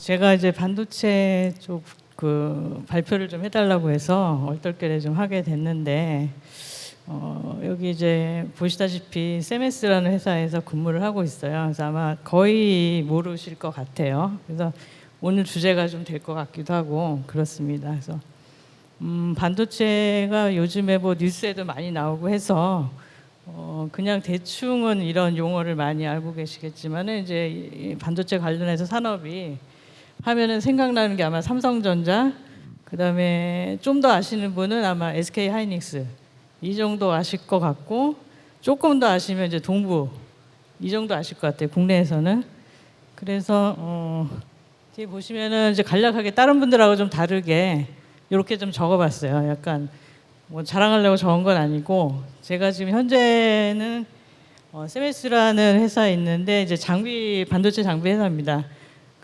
제가 이제 반도체 쪽 그 발표를 좀 해달라고 해서 얼떨결에 좀 하게 됐는데, 여기 이제 보시다시피 세메스라는 회사에서 근무를 하고 있어요. 그래서 아마 거의 모르실 것 같아요. 그래서 오늘 주제가 좀 될 것 같기도 하고 그렇습니다. 그래서 반도체가 요즘에 뭐 뉴스에도 많이 나오고 해서 그냥 대충은 이런 용어를 많이 알고 계시겠지만은 이제 이 반도체 관련해서 산업이 하면은 생각나는 게 아마 삼성전자, 그다음에 좀 더 아시는 분은 아마 SK 하이닉스 이 정도 아실 것 같고, 조금 더 아시면 이제 동부 이 정도 아실 것 같아요, 국내에서는. 그래서 뒤에 보시면은 이제 간략하게 다른 분들하고 좀 다르게 이렇게 좀 적어봤어요. 약간 뭐 자랑하려고 적은 건 아니고, 제가 지금 현재는 세메스라는 회사에 있는데 이제 반도체 장비 회사입니다.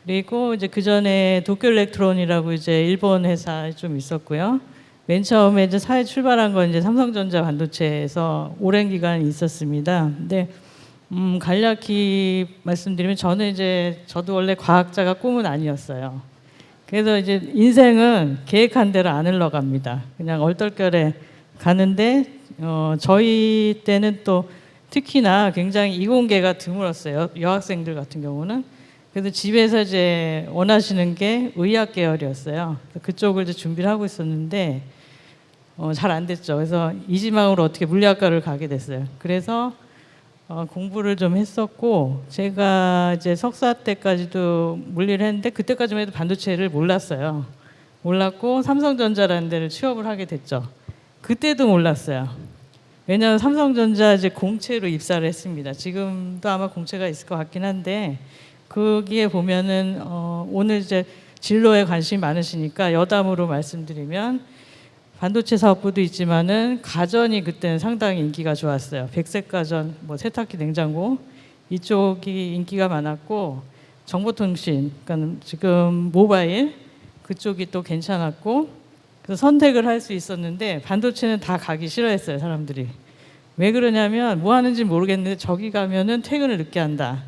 그리고 이제 그 전에 도쿄일렉트론이라고 이제 일본 회사에 좀 있었고요. 맨 처음에 이제 사회 출발한 건 이제 삼성전자 반도체에서 오랜 기간 있었습니다. 근데 간략히 말씀드리면 저도 원래 과학자가 꿈은 아니었어요. 그래서 이제 인생은 계획한 대로 안 흘러갑니다. 그냥 얼떨결에 가는데 저희 때는 또 특히나 굉장히 이공계가 드물었어요. 여학생들 같은 경우는. 그래서 집에서 이제 원하시는 게 의학 계열이었어요. 그쪽을 이제 준비를 하고 있었는데 잘 안 됐죠. 그래서 이지망으로 어떻게 물리학과를 가게 됐어요. 그래서 공부를 좀 했었고, 제가 이제 석사 때까지도 물리를 했는데 그때까지만 해도 반도체를 몰랐어요. 몰랐고 삼성전자라는 데를 취업을 하게 됐죠. 그때도 몰랐어요. 왜냐하면 삼성전자 이제 공채로 입사를 했습니다. 지금도 아마 공채가 있을 것 같긴 한데, 거기에 보면은 오늘 이제 진로에 관심이 많으시니까 여담으로 말씀드리면, 반도체 사업부도 있지만은 가전이 그때는 상당히 인기가 좋았어요. 백색 가전, 뭐 세탁기, 냉장고 이쪽이 인기가 많았고, 정보통신, 그러니까 지금 모바일 그쪽이 또 괜찮았고, 그래서 선택을 할 수 있었는데 반도체는 다 가기 싫어했어요, 사람들이. 왜 그러냐면 뭐 하는지 모르겠는데 저기 가면은 퇴근을 늦게 한다.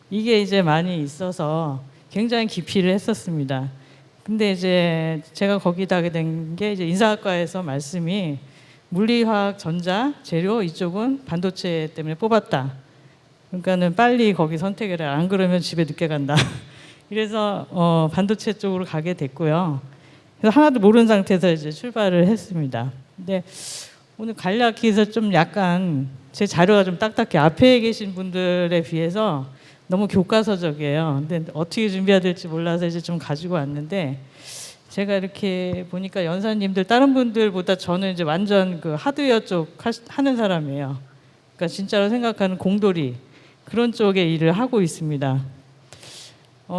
이게 이제 많이 있어서 굉장히 기피를 했었습니다. 근데 이제 제가 거기 가게 된 게 이제 인사학과에서 말씀이 물리화학, 전자, 재료 이쪽은 반도체 때문에 뽑았다. 그러니까는 빨리 거기 선택을 해. 안 그러면 집에 늦게 간다. 그래서 반도체 쪽으로 가게 됐고요. 그래서 하나도 모르는 상태에서 이제 출발을 했습니다. 근데 오늘 간략히 해서 좀 약간 제 자료가 좀 딱딱해. 앞에 계신 분들에 비해서 너무 교과서적이에요. 근데 어떻게 준비해야 될지 몰라서 이제 좀 가지고 왔는데, 제가 이렇게 보니까 연사님들 다른 분들보다 저는 이제 완전 그 하드웨어 쪽 하는 사람이에요. 그러니까 진짜로 생각하는 공돌이 그런 쪽에 일을 하고 있습니다.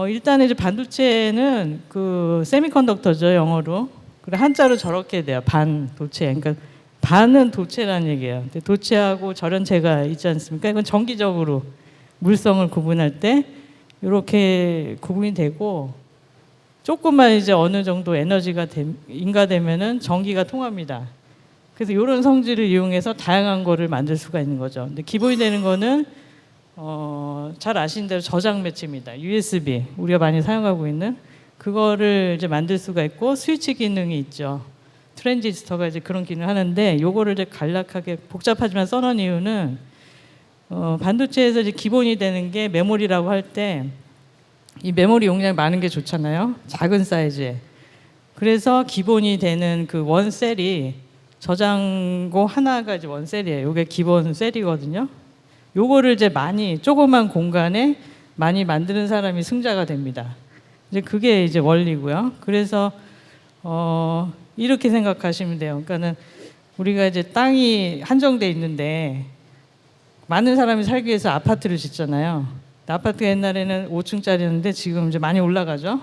일단 이제 반도체는 그 세미컨덕터죠, 영어로. 그래 한자로 저렇게 돼요. 반도체. 그러니까 반은 도체라는 얘기예요. 근데 도체하고 절연체가 있지 않습니까? 이건 정기적으로 물성을 구분할 때 이렇게 구분이 되고, 조금만 이제 어느 정도 에너지가 인가되면은 전기가 통합니다. 그래서 이런 성질을 이용해서 다양한 거를 만들 수가 있는 거죠. 근데 기본이 되는 거는 잘 아시는 대로 저장 매체입니다. USB 우리가 많이 사용하고 있는 그거를 이제 만들 수가 있고, 스위치 기능이 있죠. 트랜지스터가 이제 그런 기능을 하는데, 요거를 이제 간략하게 복잡하지만 써놓은 이유는 반도체에서 이제 기본이 되는 게 메모리라고 할 때, 이 메모리 용량이 많은 게 좋잖아요. 작은 사이즈에. 그래서 기본이 되는 그 원셀이 저장고 하나가 이제 원셀이에요. 이게 기본 셀이거든요. 요거를 이제 조그만 공간에 많이 만드는 사람이 승자가 됩니다. 이제 그게 이제 원리고요. 그래서 이렇게 생각하시면 돼요. 그러니까는 우리가 이제 땅이 한정돼 있는데 많은 사람이 살기 위해서 아파트를 짓잖아요. 아파트가 옛날에는 5층짜리였는데 지금 이제 많이 올라가죠.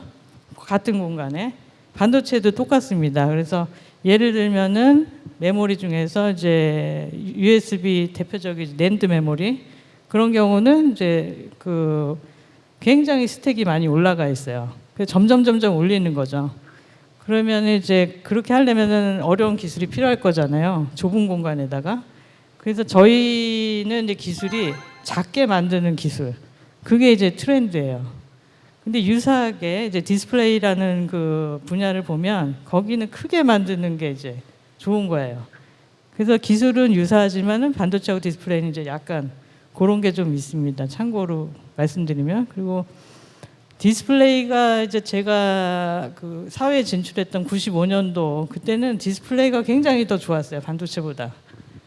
같은 공간에. 반도체도 똑같습니다. 그래서 예를 들면은 메모리 중에서 이제 USB 대표적인 낸드 메모리, 그런 경우는 이제 그 굉장히 스택이 많이 올라가 있어요. 그래서 점점 올리는 거죠. 그러면 이제 그렇게 하려면은 어려운 기술이 필요할 거잖아요. 좁은 공간에다가. 그래서 저희는 이제 기술이 작게 만드는 기술, 그게 이제 트렌드예요. 근데 유사하게 이제 디스플레이라는 그 분야를 보면 거기는 크게 만드는 게 이제 좋은 거예요. 그래서 기술은 유사하지만은 반도체하고 디스플레이는 이제 약간 그런 게 좀 있습니다. 참고로 말씀드리면. 그리고 디스플레이가 이제 제가 그 사회에 진출했던 95년도 그때는 디스플레이가 굉장히 더 좋았어요. 반도체보다.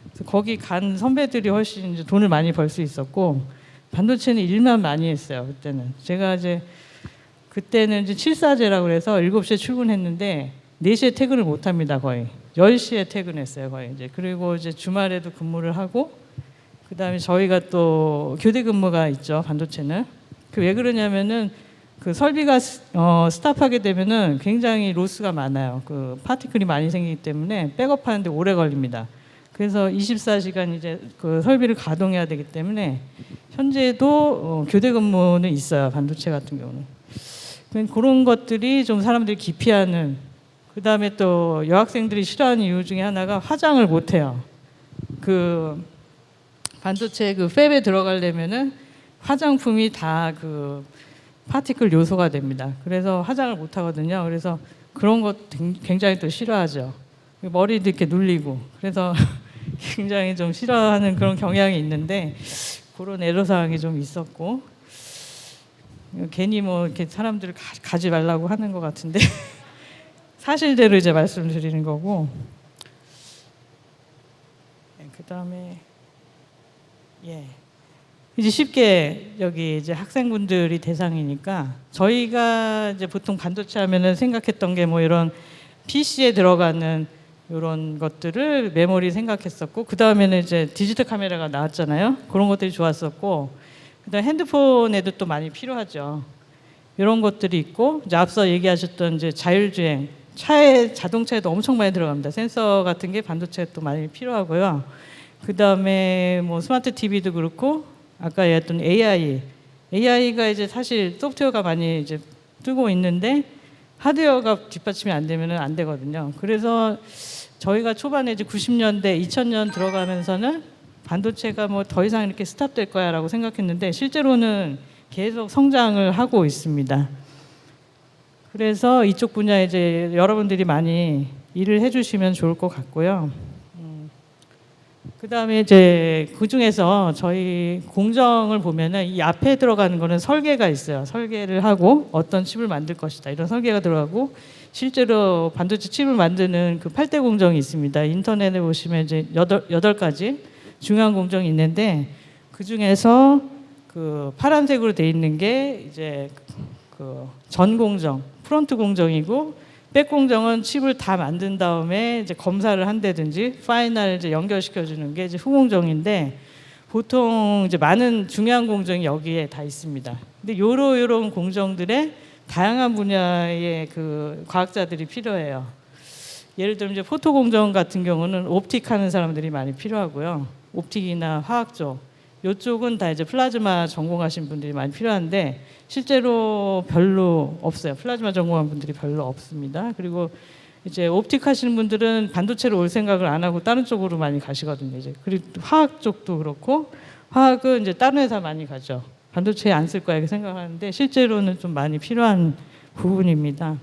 그래서 거기 간 선배들이 훨씬 이제 돈을 많이 벌 수 있었고 반도체는 일만 많이 했어요. 그때는. 제가 이제 그때는 이제 7사제라고 그래서 7시에 출근했는데 4시에 퇴근을 못 합니다. 거의. 10시에 퇴근했어요. 거의 이제. 그리고 이제 주말에도 근무를 하고 그다음에 저희가 또 교대 근무가 있죠. 반도체는. 그 왜 그러냐면은 그 설비가 스탑하게 되면은 굉장히 로스가 많아요. 그 파티클이 많이 생기기 때문에 백업하는데 오래 걸립니다. 그래서 24시간 이제 그 설비를 가동해야 되기 때문에 현재도 교대 근무는 있어요. 반도체 같은 경우는. 그런 것들이 좀 사람들이 기피하는. 그다음에 또 여학생들이 싫어하는 이유 중에 하나가 화장을 못 해요. 그 반도체 그 팹에 들어가려면은 화장품이 다 그 파티클 요소가 됩니다. 그래서 화장을 못 하거든요. 그래서 그런 것 굉장히 또 싫어하죠. 머리도 이렇게 눌리고. 그래서 굉장히 좀 싫어하는 그런 경향이 있는데 그런 애로사항이 좀 있었고 괜히 뭐 이렇게 사람들을 가지 말라고 하는 것 같은데 사실대로 이제 말씀드리는 거고. 그다음에 이제 쉽게 여기 이제 학생분들이 대상이니까 저희가 이제 보통 반도체 하면은 생각했던 게 뭐 이런 PC에 들어가는 이런 것들을 메모리 생각했었고 그 다음에는 이제 디지털 카메라가 나왔잖아요. 그런 것들이 좋았었고 그다음 핸드폰에도 또 많이 필요하죠. 이런 것들이 있고 이제 앞서 얘기하셨던 이제 자율주행 자동차에도 엄청 많이 들어갑니다. 센서 같은 게 반도체가 또 많이 필요하고요. 그 다음에 뭐 스마트 TV도 그렇고 아까 얘기했던 AI가 이제 사실 소프트웨어가 많이 이제 뜨고 있는데 하드웨어가 뒷받침이 안 되면은 안 되거든요. 그래서 저희가 초반에 이제 90년대, 2000년 들어가면서는 반도체가 뭐 더 이상 이렇게 스탑될 거야라고 생각했는데 실제로는 계속 성장을 하고 있습니다. 그래서 이쪽 분야에 이제 여러분들이 많이 일을 해주시면 좋을 것 같고요. 그 다음에 이제 그 중에서 저희 공정을 보면은 이 앞에 들어가는 거는 설계가 있어요. 설계를 하고 어떤 칩을 만들 것이다. 이런 설계가 들어가고 실제로 반도체 칩을 만드는 그 8대 공정이 있습니다. 인터넷에 보시면 이제 8가지 중요한 공정이 있는데 그 중에서 그 파란색으로 돼 있는 게 이제 그 전 공정, 프론트 공정이고 백 공정은 칩을 다 만든 다음에 이제 검사를 한다든지 파이널 이제 연결시켜 주는 게 이제 후공정인데 보통 이제 많은 중요한 공정이 여기에 다 있습니다. 근데 요런 공정들의 다양한 분야의 그 과학자들이 필요해요. 예를 들면 이제 포토 공정 같은 경우는 옵틱 하는 사람들이 많이 필요하고요. 옵틱이나 화학 쪽 이쪽은 다 이제 플라즈마 전공하신 분들이 많이 필요한데 실제로 별로 없어요. 플라즈마 전공한 분들이 별로 없습니다. 그리고 이제 옵틱 하시는 분들은 반도체로 올 생각을 안 하고 다른 쪽으로 많이 가시거든요. 이제 그리고 화학 쪽도 그렇고 화학은 이제 다른 회사 많이 가죠. 반도체에 안 쓸 거야 이렇게 생각하는데 실제로는 좀 많이 필요한 부분입니다.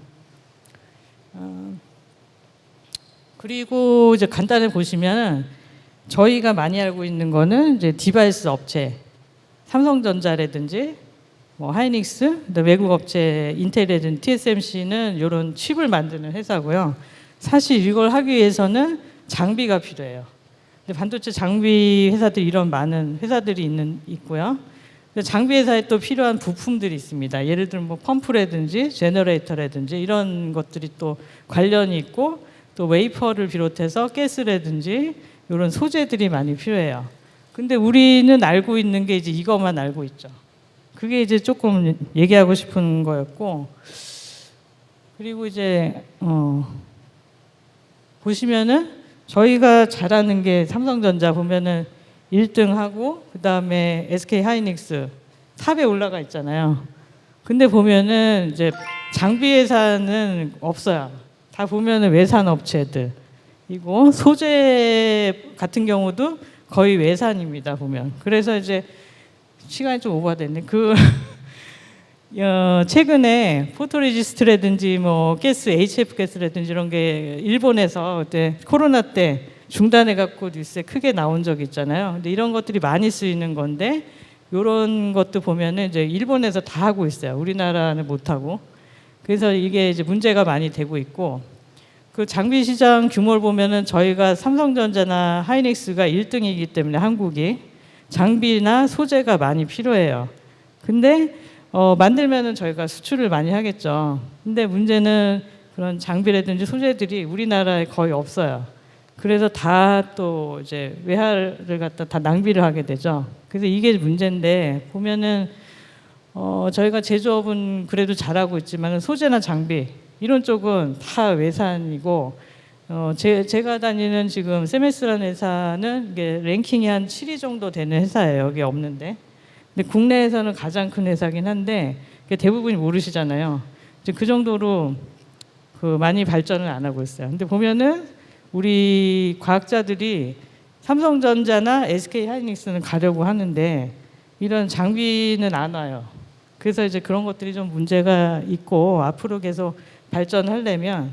그리고 이제 간단히 보시면 저희가 많이 알고 있는 거는 이제 디바이스 업체, 삼성전자라든지 뭐 하이닉스, 외국 업체 인텔이라든지 TSMC는 이런 칩을 만드는 회사고요. 사실 이걸 하기 위해서는 장비가 필요해요. 근데 반도체 장비 회사들이 이런 많은 회사들이 있고요. 장비 회사에 또 필요한 부품들이 있습니다. 예를 들면 뭐 펌프라든지 제너레이터라든지 이런 것들이 또 관련이 있고 또 웨이퍼를 비롯해서 가스라든지 이런 소재들이 많이 필요해요. 근데 우리는 알고 있는 게 이제 이것만 알고 있죠. 그게 이제 조금 얘기하고 싶은 거였고, 그리고 이제 보시면은 저희가 잘하는 게 삼성전자 보면은 1등하고 그 다음에 SK 하이닉스 탑에 올라가 있잖아요. 근데 보면은 이제 장비 회사는 없어요. 다 보면은 외산 업체들. 이고 소재 같은 경우도 거의 외산입니다 보면. 그래서 이제 시간이 좀 오버됐네. 최근에 포토레지스트라든지 뭐 가스, HF 가스라든지 이런 게 일본에서 그때 코로나 때 중단해 갖고 뉴스에 크게 나온 적이 있잖아요. 근데 이런 것들이 많이 쓰이는 건데 이런 것도 보면은 이제 일본에서 다 하고 있어요. 우리나라는 못 하고. 그래서 이게 이제 문제가 많이 되고 있고, 그 장비 시장 규모를 보면은 저희가 삼성전자나 하이닉스가 1등이기 때문에 한국이 장비나 소재가 많이 필요해요. 근데 만들면은 저희가 수출을 많이 하겠죠. 근데 문제는 그런 장비라든지 소재들이 우리나라에 거의 없어요. 그래서 다 또 이제 외화를 갖다 다 낭비를 하게 되죠. 그래서 이게 문제인데 보면은 저희가 제조업은 그래도 잘하고 있지만 소재나 장비 이런 쪽은 다 외산이고, 제가 다니는 지금 세메스라는 회사는 이게 랭킹이 한 7위 정도 되는 회사예요. 여기 없는데. 근데 국내에서는 가장 큰 회사긴 한데 대부분이 모르시잖아요. 이제 그 정도로 많이 발전을 안 하고 있어요. 근데 보면은 우리 과학자들이 삼성전자나 SK 하이닉스는 가려고 하는데 이런 장비는 안 와요. 그래서 이제 그런 것들이 좀 문제가 있고, 앞으로 계속 발전하려면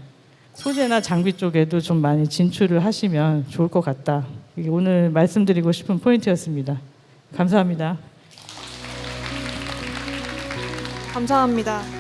소재나 장비 쪽에도 좀 많이 진출을 하시면 좋을 것 같다. 이게 오늘 말씀드리고 싶은 포인트였습니다. 감사합니다. 감사합니다.